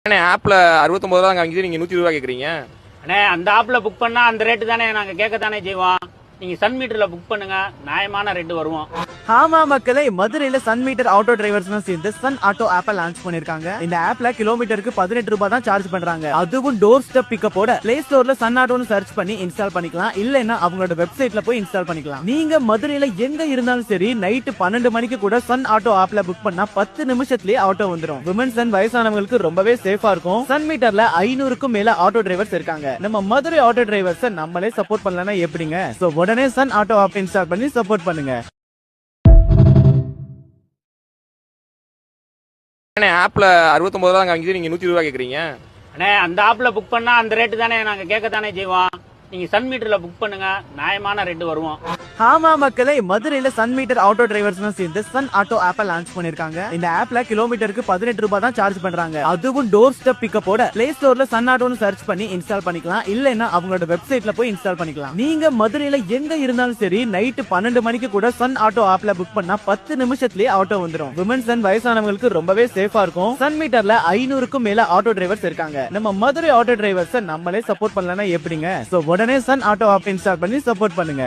அண்ணே ஆப்ல 69 ரூபா காமிக்குது, நீங்க 120 ரூபா கேக்குறீங்க. அண்ணே அந்த ஆப்ல புக் பண்ணா அந்த ரேட்டு தானே நாங்க கேட்கத்தானே செய்வோம். நீங்க சன் மீட்டர்ல புக் பண்ணுங்க, நியாயமான ரேட்டு வருவோம். ஆமா மக்களே, மதுரையில சன் மீட்டர் ஆட்டோ டிரைவர்ஸ் சேர்ந்து சன் ஆட்டோ ஆப்பை லான்ச் பண்ணிருக்காங்க. இந்த ஆப்ல கிலோமீட்டருக்கு 18 ரூபாய் தான் சார்ஜ் பண்றாங்க. அதுவும் டோர் ஸ்டெப் பிக்கப்போட பிளே ஸ்டோர்ல சன் ஆட்டோன்னு சர்ச் பண்ணி இன்ஸ்டால் பண்ணிக்கலாம். இல்லன்னா அவங்களோட வெப்சைட்ல போய் இன்ஸ்டால் பண்ணிக்கலாம். நீங்க மதுரையில எங்க இருந்தாலும் சரி, நைட்டு 12 மணிக்கு கூட சன் ஆட்டோ ஆப்ல புக் பண்ணா 10 நிமிஷத்துலயே ஆட்டோ வந்துடும். விமன்ஸ் அண்ட் வயசானவங்களுக்கு ரொம்பவே சேஃபா இருக்கும். சன் மீட்டர்ல 500க்கும் மேல ஆட்டோ டிரைவர்ஸ் இருக்காங்க. நம்ம மதுரை ஆட்டோ டிரைவர்ஸ் நம்மளே சப்போர்ட் பண்ணலன்னா எப்படிங்க? சோ உடனே சன் ஆட்டோ ஆப் இன்ஸ்டால் பண்ணி சப்போர்ட் பண்ணுங்க. அண்ணே ஆப்ல 69 ரூபா காமிக்குது, நீங்க 120 ரூபா கேக்குறீங்க. அண்ணே அந்த ஆப்ல புக் பண்ணா அந்த ரேட்டு தானே நாங்க கேட்கத்தானே செய்வோம். நீங்க சன் மீட்டர்ல புக் பண்ணுங்க, நியாயமான ரேட்டு வருவோம். ஆமா மக்களே, மதுரையில சன் மீட்டர் ஆட்டோ டிரைவர்ஸ் சேர்ந்து சன் ஆட்டோ ஆப்பை லான்ச் பண்ணிருக்காங்க. இந்த ஆப்ல கிலோமீட்டருக்கு 18 ரூபாய் தான் சார்ஜ் பண்றாங்க. அதுவும் டோர் ஸ்டெப் பிக்கப்போட பிளே ஸ்டோர்ல சன் ஆட்டோன்னு சர்ச் பண்ணி இன்ஸ்டால் பண்ணிக்கலாம். இல்லன்னா அவங்களோட வெப்சைட்ல போய் இன்ஸ்டால் பண்ணிக்கலாம். நீங்க மதுரையில எங்க இருந்தாலும் சரி, நைட்டு 12 மணிக்கு கூட சன் ஆட்டோ ஆப்ல புக் பண்ணா 10 நிமிஷத்துலயே ஆட்டோ வந்துடும். விமன்ஸ் அண்ட் வயசானவங்களுக்கு ரொம்பவே சேஃபா இருக்கும். சன் மீட்டர்ல 500க்கும் மேல ஆட்டோ டிரைவர்ஸ் இருக்காங்க. நம்ம மதுரை ஆட்டோ டிரைவர்ஸ் நம்மளே சப்போர்ட் பண்ணலன்னா எப்படிங்க? சோ உடனே சன் ஆட்டோ ஆப் இன்ஸ்டால் பண்ணி சப்போர்ட் பண்ணுங்க.